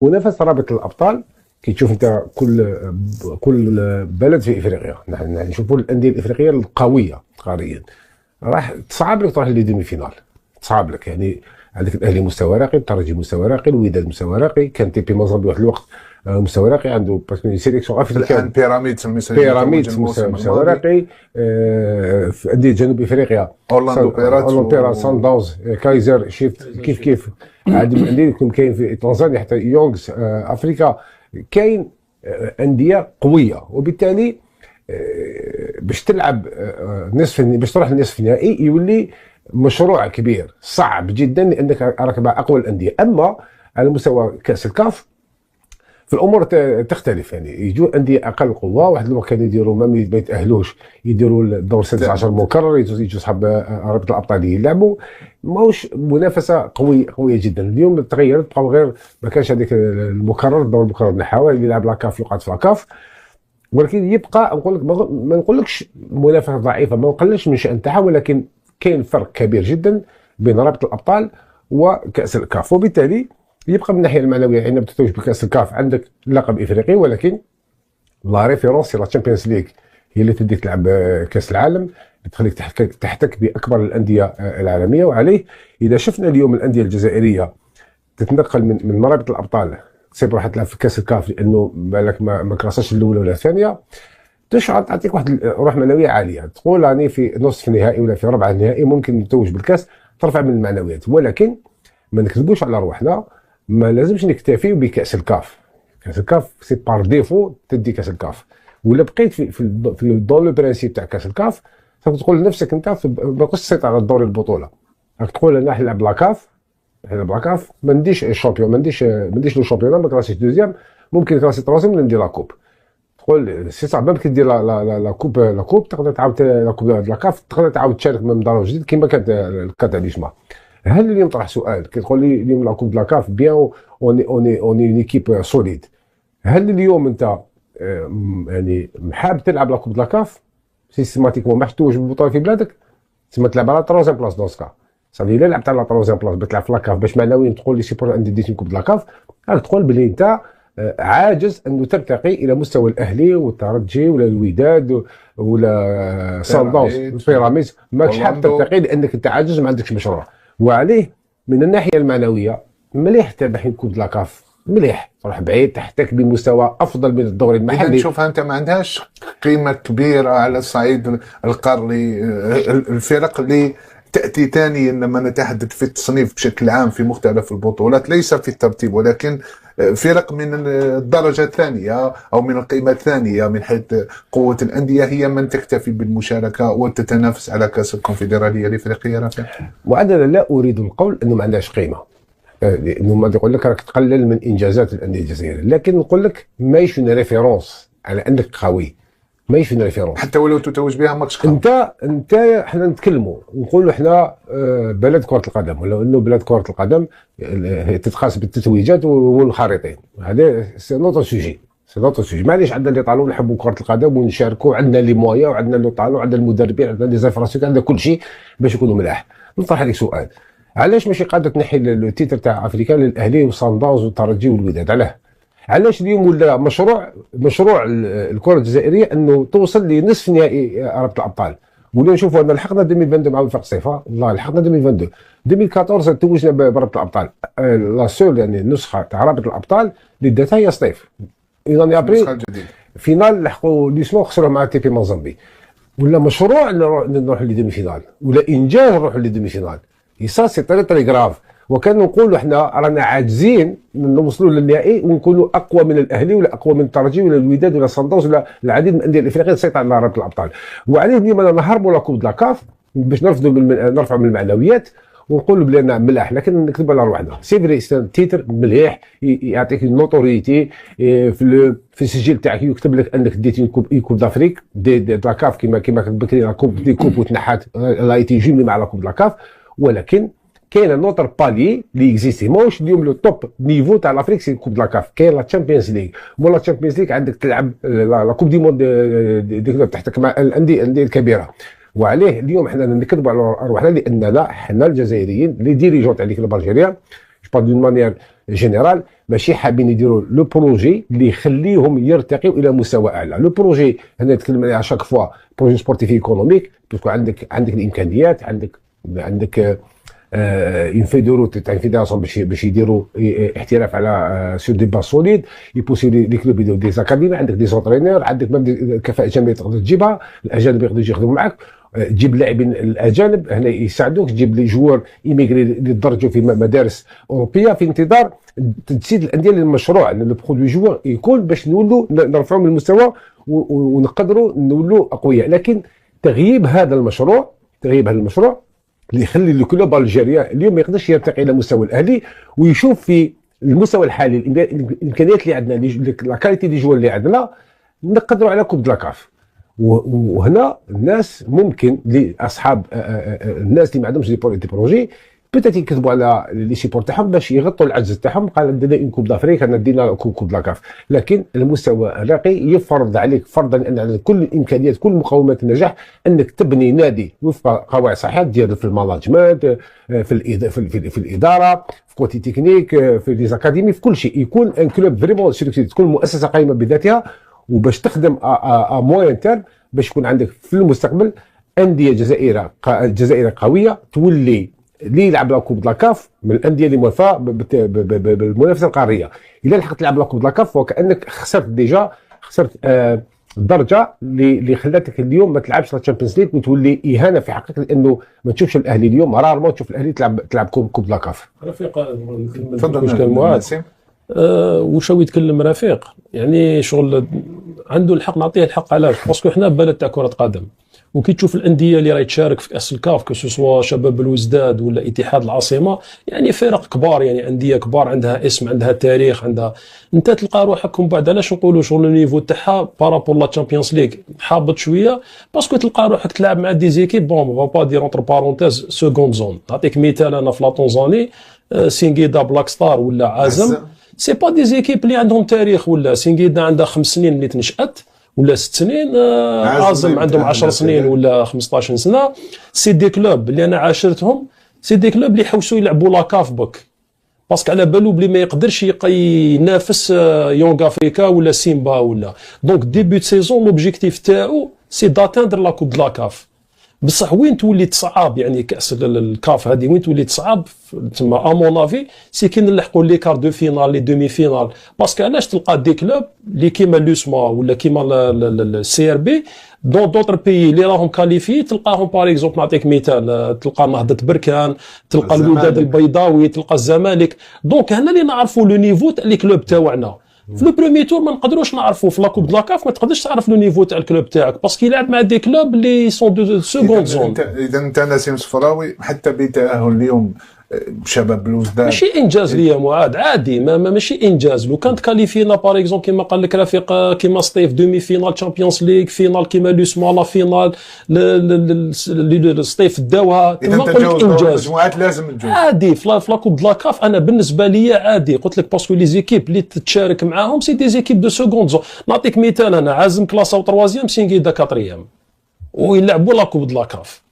ونفس رابط الابطال كي تشوف انت كل بلد في افريقيا، نحن نشوفوا الانديه الافريقيه القويه قاريا راح تصعب لك تروح لي ديمي فينال، تصعب لك يعني. عندك الاهلي مستوى راقي، الترجي مستوى راقي، الوداد مستوى راقي، كان تي بي مازامبي واحد الوقت مستوى راقي عنده باسكو سيليكسيون افريقيا. الان بيراميدز بيراميدز مستوى راقي، في انديه جنوب افريقيا اورلاندو بيراتس، سان داونز، كايزر شيفت، كيف عندهم انديه كاين في تنزانيا حتى يونغز، افريكا كاين انديه قويه. وبالتالي باش تلعب باش تروح لنصف النهائي يولي مشروع كبير صعب جدا، لانك راك مع اقوى الانديه. اما على مستوى كاس الكاف في الامور تختلف، يعني يجوا انديه اقل قوه. واحد الوقت كانوا يديروا ما يتاهلوش، يديروا الدور 16 مكرر، يجوا صحاب رابطه الابطال يلعبوا. ماهوش منافسه قويه جدا. اليوم تغيرت، بقاو غير ما كانش هذيك المكرر، الدور المكرر نحاول اللي يلعب لاكاف يقعد في لاكاف. ولكن يبقى نقول لك ما نقولكش منافسه ضعيفه، ما نقللش من شان تاعها، ولكن كاين فرق كبير جدا بين رابطه الابطال وكاس الكاف. وبالتالي يبقى من الناحيه المعنويه حين تتوج بكاس الكاف عندك لقب افريقي، ولكن لا ريفيرونس لا تشامبيونز ليغ هي اللي تديك تلعب كاس العالم، اللي تخليك تحتك باكبر الانديه العالميه. وعليه اذا شفنا اليوم الانديه الجزائريه تتنقل من مرابط الابطال تصيب راح تلعب في كاس الكاف، لانه بالك ما كراساش الاولى ولا الثانيه، تشعر تعطيك واحد روح معنويه عاليه. تقول راني في نصف النهائي ولا في ربع النهائي ممكن نتوج بالكاس، ترفع من المعنويات. ولكن ما نكذبوش على روحنا، ما لازمش نكتفي بكاس الكاف. كاس الكاف سي بار ديفو تدي كاس الكاف. ولا بقيت في دون لو برانسيب تاع كاس الكاف، تقول لنفسك انت ما تقدرش تسيطر على دوري البطوله. راك تقول انا نلعب لاكاف، ما نديش الشامبيون، ما نديش لو شامبيون، ما كلاسيش دوزيام، ممكن كلاسي تروازيام ندير لاكوب. تقول سي صعب ممكن دير لا كوب تقدر تعاود لا كوب لاكاف، تقدر تعاود تشارك من مدرب جديد كما كانت الكات ديجما. هل اليوم طرح سؤال كي تقول لي اليوم لا كوب لاكاف بيان اوني ايكيب سوليد، هل اليوم انت يعني حاب تلعب لا كوب لاكاف سيستماتيكمون ما تحتوج بالبطوله في بلادك، تسمى تلعب على تروزيام بلاص دوسكا. صافي الا لعبت على تروزيام بلاص بتلعب في لاكاف باش معنويا تقول لي سي بور عندي ديت كوب لاكاف، راك تقول بلي انت عاجز انه ترتقي الى مستوى الاهلي والترجي ولا الوداد ولا سان داونز البيراميدز، ماكش حاب ترتقي لانك انت عاجز ما عندكش مشروع. وعليه من الناحيه المعنويه مليح تربح كوب لاكاف، مليح تروح بعيد تحتك بمستوى افضل من الدوري المحلي. اذا نشوفها انت ما عندهاش قيمه كبيره على الصعيد القاري. الفرق اللي تأتي ثانيا لما نتحدث في التصنيف بشكل عام في مختلف البطولات، ليس في الترتيب ولكن فرق من الدرجة الثانية أو من القيمة الثانية من حيث قوة الأندية هي من تكتفي بالمشاركة وتتنافس على كأس الكونفدرالية الإفريقية. رافع، وأنا لا أريد القول أنه ما عندهاش قيمة، لأنه ما يقول لك راك تقلل من إنجازات الأندية الجزائرية، لكن نقول لك ماهيش ريفيرونس على أنك قوي، ماهيش ريفيرونس حتى ولو تتوج بها ماتش قوي. انت احنا نتكلموا نقولوا احنا بلد كرة القدم، ولو انه بلد كرة القدم تتقاس بالتتويجات والخارطين، هذا سي نوتر سوجي، معليش عندنا اللي طالوا نحبوا كرة القدم ونشاركوا، عندنا لي مويا وعندنا اللي طالوا، عندنا المدربين، عندنا لي زانفراسيون، عندنا كل شيء باش يكونوا ملاح. نطرح عليك سؤال، علاش ماشي قادر تنحي التيتر تاع افريكان للاهلي وصن داونز والترجي والوداد؟ علاش اليوم ولا مشروع الكره الجزائريه انه توصل لنصف نهائي رابطه الابطال؟ ولا نشوفوا ان لحقنا 2022 مع وفاق صيفا، والله لحقنا 2022 2014 توجنا برابطه الابطال، لا سول يعني النسخه تاع رابطه الابطال اللي داتها هي سطيف. اذا ابري فينال لحقوا ليسمو خسروا مع تي بي مازامبي. ولا مشروع نروح لديمي فينال، ولا انجاز نروح لديمي فينال، يسا سي تري غراف. وكانوا نقولوا احنا رانا عاجزين نوصلوا للنهائي ونكونوا اقوى من الاهلي ولا اقوى من الترجي ولا الوداد ولا صن داونز ولا العديد من الانديه الافريقيه تسيطر على رابطه الابطال. وعليه اليوم نهربوا لا كوب لاكاف باش نرفعوا من المعنويات ونقولوا بلي ملاح، لكن نكذبوا على روحنا. سي فري تيتر مليح يعطيك نوتوريتي في السجل تاعك، يكتب لك انك ديتي كوب دافريك دي لاكاف كما كانت بكري لا كوب دي كوب وتنحات لا ايتي جيمي مع لا كوب لاكاف. ولكن كاين نوتر بالي اللي اكزيستي، ماهوش اليوم لو توب نيفو تاع لافريك سي كوب لاكاف، كاين لا تشامبيونز ليغ، مولا تشامبيونز ليغ عندك تلعب لا كوب دي موند ديك تحتك مع الانديه الكبيره. وعليه اليوم حنا نكذبوا على روحنا، لاننا حنا الجزائريين لي ديريجون تاع ليكيب الجزائريه جو با دون مانيير جينيرال ماشي حابين يديروا لو بروجي اللي يخليهم يرتقيوا الى مستوى اعلى. لو بروجي هنا نتكلم عليه شاك فوا بروجي سبورتيف ايكونوميك، باسكو عندك الامكانيات، عندك اون فيدورو تاع فيدراسيون باش يديروا احتراف على سور دي باس سوليد، يبوسي لي كلوب يديروا دي زاكاديمي، عندك دي زونترينور، عندك ميم الكفاءه الجامعيه تقدر تجيبها، الاجانب يقدروا يخدموا معك، تجيب اللاعبين الاجانب هنا يساعدوك، تجيب لي جوار ايميغري اللي يدرجوا في مدارس اوروبيه في انتظار تجسيد الانديه للمشروع، لو برودوي جوار يكون باش نولوا نرفعوا من المستوى ونقدروا نولوا اقوياء. لكن تغييب هذا المشروع اللي يخلي الكلوب الجيريان اليوم ما يقدرش يرتقي الى مستوى الاهلي ويشوف في المستوى الحالي الامكانيات اللي عندنا، لا كاليتي دي جوار اللي عندنا نقدروا على كوب دلاكاف. وهنا الناس ممكن لاصحاب الناس اللي ما عندهمش دي بروجي بيتيت يكذبوا على لي سيبور تاعهم باش يغطوا العجز تاعهم، قال عندنا اون كوب دافريك، عندنا كوب دلاكاف. لكن المستوى الراقي يفرض عليك فرضا ان عندك كل الامكانيات كل مقومات النجاح انك تبني نادي وفق قواعد صحيحه، دير في المانجمنت، في الاداره، في كوتي تكنيك، في لي زاكاديمي، في كل شيء، يكون ان كلوب فريمون تكون مؤسسه قائمه بذاتها، وباش تخدم موين تيرم باش يكون عندك في المستقبل انديه جزائريه قويه تولي اللي يلعب لا كوب لاكاف من الانديه اللي موافقه بالمنافسه القاريه. اذا لحقت تلعب لا كوب لاكاف وكانك خسرت الدرجه اللي خلاتك اليوم ما تلعبش لا تشامبيونز ليغ، وتولي اهانه في حقك، لانه ما تشوفش الاهلي اليوم، رارمون تشوف الاهلي تلعب كوب لاكاف. رفيق تفضل معاذ. واش هو يتكلم رفيق، يعني شغل عنده الحق، نعطيه الحق. علاش؟ باسكو حنا بلد تاع كره قدم، وكي تشوف الانديه اللي راهي تشارك في كاس الكاف كو سوا شباب الوزداد ولا اتحاد العاصمه، يعني فرق كبار، يعني انديه كبار عندها اسم، عندها تاريخ، عندها، انت تلقى روحك من بعد علاش نقولوا شغل النيفو تاعها بارابور لا تشامبيونز ليغ حابط شويه، باسكو تلقى روحك تلعب مع دي زيكيب بون فا با دير اونتر بارونتيز سكوند زون. نعطيك مثال، انا في لا تنزاني سينغيدا بلاك ستار ولا عازم، سي با دي زيكيب اللي عندهم تاريخ، ولا سينغيدا عندها 5 سنين اللي تنشأت ولا 6 سنين، عازم عندهم 10 سنين ولا 15 سنه. سي دي كلوب اللي انا عاشرتهم، سي دي كلوب اللي يحوسوا يلعبوا لاكاف بك، باسكو على بالو بلي ما يقدرش ينافس يونغ افريكا ولا سيمبا ولا. دونك ديبي سيزون لوبجيكتيف تاعو سي داتاندر لا كوب لاكاف. بصح وين تولي تصعب، يعني كاس الكاف هذه وين تولي تصعب تما امون افي، سي كي نلحقوا لي كار دو فينال لي دومي فينال. باسكو علاش تلقى دي كلوب اللي كيما لوسما ولا كيما السي ار بي دون دوطر بيي اللي راهم كاليفي، تلقاهم باغ اكزومبل، نعطيك مثال، تلقى نهضه بركان، تلقى الوداد البيضاوي، تلقى الزمالك. دونك هنا اللي نعرفوا لو نيفو تاع لي كلوب تاعنا. في لو بروميي تور ما نقدروش نعرفوا، في لاكوب دلاكاف ما تقدرش تعرف لو نيفو تاع الكلوب تاعك، باسكو يلعب مع دي كلوب اللي سون دو سكوند زون. اذا انت نسيم صفراوي حتى بتاهل اليوم شباب الوزداد ماشي انجاز ليا معاد، عادي، ماشي انجاز. لو كانت كاليفينا باغ اكزومبل كيما قال لك رفيق، كيما ستيف دومي فينال تشامبيونز ليغ، فينال كيما لوسما لا فينال ستيف داوها، اذا انت تجاوز المجموعات لازم تجوز عادي. في لاكوب دلاكاف انا بالنسبه لي عادي، قلت لك باسكو لي زيكيب اللي تتشارك معاهم سي دي زيكيب دو سكوند زون. نعطيك مثال، انا عازم كلاس او 3 سينغيدا 4 ويلعبوا لاكوب دلاكاف.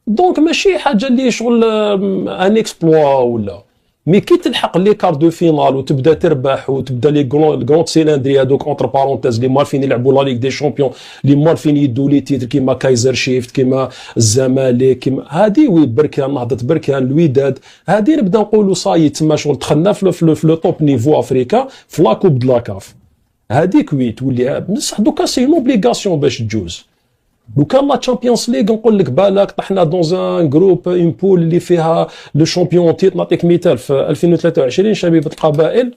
دونك ماشي حاجه اللي شغل ان اكسبلوا ولا، مي كي تلحق لي كار دو فينال وتبدا تربح وتبدا لي غروند سيلندري هذوك اونتر بارونتيز اللي مالفين يلعبوا لا ليغ دي شامبيون، اللي مالفين يدوا لي تيتر كيما كايزر شيفت، كيما الزمالك، كيما هادي، وي بركان، نهضه بركان، الوداد، هادي نبدا نقولوا صاي تما شغل دخلنا في لو توب نيفو افريكا في لا كوب دلاكاف. هاديك وي تولي بصح دوكا سي اوبليغاسيون باش تجوز. لو كان لا تشامبيونز ليغ نقول لك بالك طحنا دون ان جروب اون بول اللي فيها لو شامبيون تيت. نعطيك مثال، في 2023 شبيبه القبائل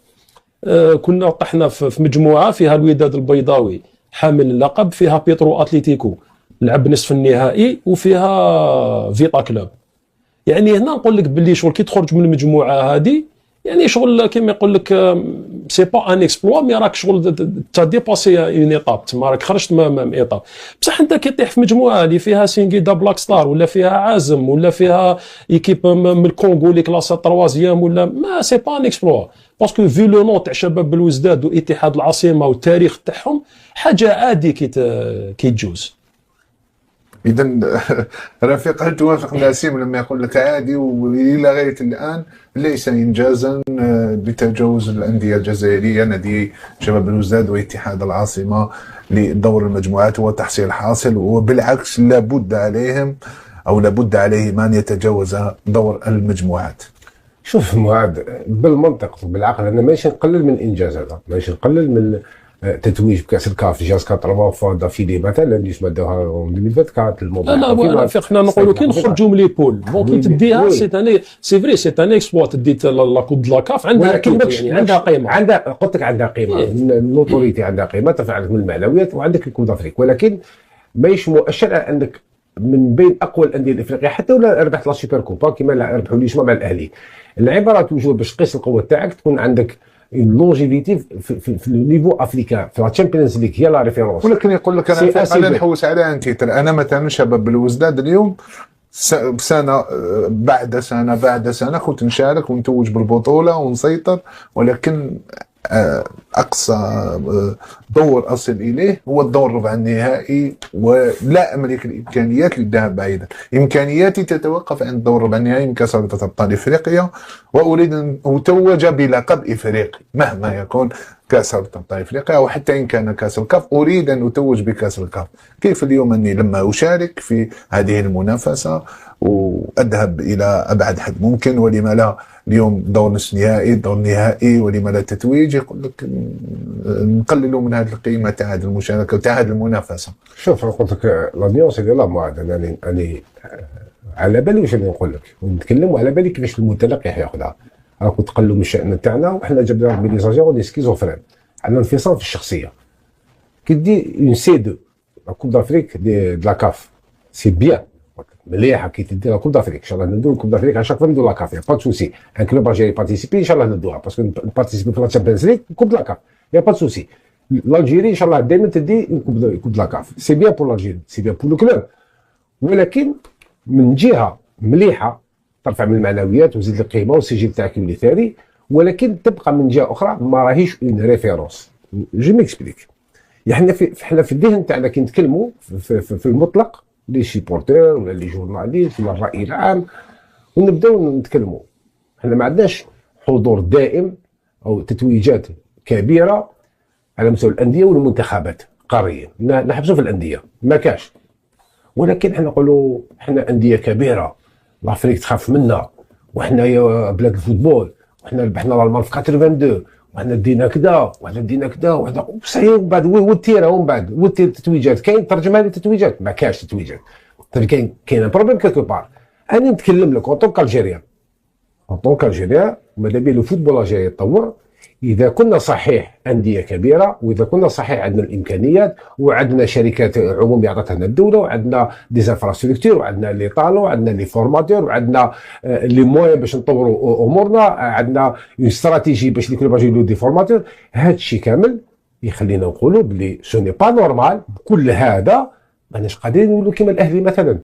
كنا طحنا في مجموعه فيها الوداد البيضاوي حامل اللقب، فيها بيترو اتليتيكو لعب نصف النهائي، وفيها فيتا كلوب. يعني هنا نقول لك باللي شغل كي تخرج من المجموعه هذه، يعني شغل كيما يقول لك سي با ان اكسبلوا، مي راك شغل تا ديباسي اون ايطاب، تما راك خرجت من ايطاب. بصح انت كي طيح في مجموعه اللي فيها سينغيدا بلاك ستار ولا فيها عازم ولا فيها ايكيب من الكونغو اللي كلاس 3 ولا ما، سي با ان اكسبلوا، باسكو في لو نون تاع شباب الوزداد واتحاد العاصمه والتاريخ تاعهم حاجه عادي كي تجوز. اذا رفيق، هل توافق نسيم لما يقول لك عادي والى غايه الان ليس انجازا بتجاوز الانديه الجزائريه نادي شباب الوزداد واتحاد العاصمه لدور المجموعات وتحصيل حاصل، وبالعكس لابد عليهم او لابد عليهم ان يتجاوز دور المجموعات؟ شوف معاد، بالمنطق بالعقل انا ماشي نقلل من انجاز هذا، ماشي نقلل من تتويج بكاس الكاف جاز 4 فوا دافيلي مثلا اللي داوها 2024 الموضوع. لا رفيق، حنا نقولوا كي نخرجوا من لي بول بون كي تديها سي تاني سي فري سي تاني اكسبوا تدي لا كوب دو لا كاف عندها يعني عندها قيمه، عندها قلت لك عندها قيمه، النوتوريتي عندها قيمه ترفع لك من المعنويات، وعندك الكوب دافريك، ولكن ماهيش مؤشر على انك من بين اقوى الانديه الافريقيه حتى ولا ربحت لا سوبر كوبا كيما ربحوا لي مع الاهلي. العباره توجور باش تقيس القوه تاعك تكون عندك لونجيفيتي في النيفو افريكان، في لا تشامبيونز ليغ هي لا ريفيرونس. ولكن يقول لك انا نحوس على ان تيتر. انا مثلا شباب الوزداد اليوم سنه بعد سنه بعد سنه كنت نشارك ونتوج بالبطوله ونسيطر، ولكن اقصى دور اصل اليه هو الدور ربع النهائي، ولا املك الامكانيات للذهاب بعيدا. امكانياتي تتوقف عند دور ربع النهائي من كاس رابطه ابطال افريقيا، واريد ان اتوج بلقب افريقي مهما يكون كاس رابطه ابطال افريقيا، او حتى ان كان كاس الكاف اريد ان اتوج بكاس الكاف. كيف اليوم اني لما اشارك في هذه المنافسه واذهب الى ابعد حد ممكن، ولما لا اليوم دور نصف نهائي دور نهائي ولما لا تتويج، يقول لك نقللوا من هذه القيمه تاع هذه المشاركه وتاع هذه المنافسه. شوف قلت لك لامبيونس ديال معاد، انا على بالي واش نقول لك ونتكلم، وعلى بالي كيفاش المتلقي حياخذها. راكم تقلوا من الشان تاعنا وحنا جبنا بليزاجير لي سكيزوفرين، عندنا انفصام في الشخصيه. كي دي اون سي دو لا كوب دافريك دي لا كاف سي بيان مليحه، كي تدي لا كوب دافريك ان شاء الله ندو الكوب دافريك على شاك فوا ندو لا كاف، يا با دو سوسي. ان كلوب الجيري بارتيسيبي ان شاء الله ندوها باسكو نبارتيسيبي في لا تشامبيونز ليغ كوب لا كاف، يا با دو سوسي. الجيري ان شاء الله دائما تدي كوب لا كاف، سي بيان بور الجيري سي بيان بور لو كلوب، ولكن من جهه مليحه ترفع من المعنويات وزيد القيمه والسجل تاعك يولي ثاني، ولكن تبقى من جهه اخرى ما راهيش اون ريفيرونس. جو ميكسبليك. يعني حنا في الذهن تاعنا كي نتكلموا في المطلق لي سيبورتور ولا لي جورناليست ولا الراي العام ونبداو نتكلموا، حنا ما عندناش حضور دائم او تتويجات كبيره على مستوى الانديه والمنتخبات قاريا، نحبسوا في الانديه ما كاش. ولكن حنا نقولوا حنا انديه كبيره لافريك تخاف منا، وحنا يا بلاد الفوتبول، وحنا ربحنا الالمان في 82، وحنا دينا كذا وحنا دينا كذا وحنا صحيح. ومن بعد والتيره ومن بعد والتتويجات كاين ترجمها لي تتويجات ما كاش تتويجات. كاين بروبليم كيلكو بار. انا نتكلم لك اون طونك الجيريان، اون طونك الجيريان ماذا بيه الفوتبول الجيري يتطور اذا كنا صحيح انديه كبيره، واذا كنا صحيح عندنا الامكانيات وعندنا شركات عموميه عطاتها لنا الدوله، وعندنا دي انفراستركتور، وعندنا لي طالون، وعندنا لي فورماتور، وعندنا لي موان باش نطوروا امورنا، عندنا اون استراتيجي باش لي كلوب يجيو دي فورماتور. هذا الشيء كامل يخلينا نقولوا بلي سو ني با نورمال بكل هذا ماناش قادرين نولوا كيما الاهلي مثلا.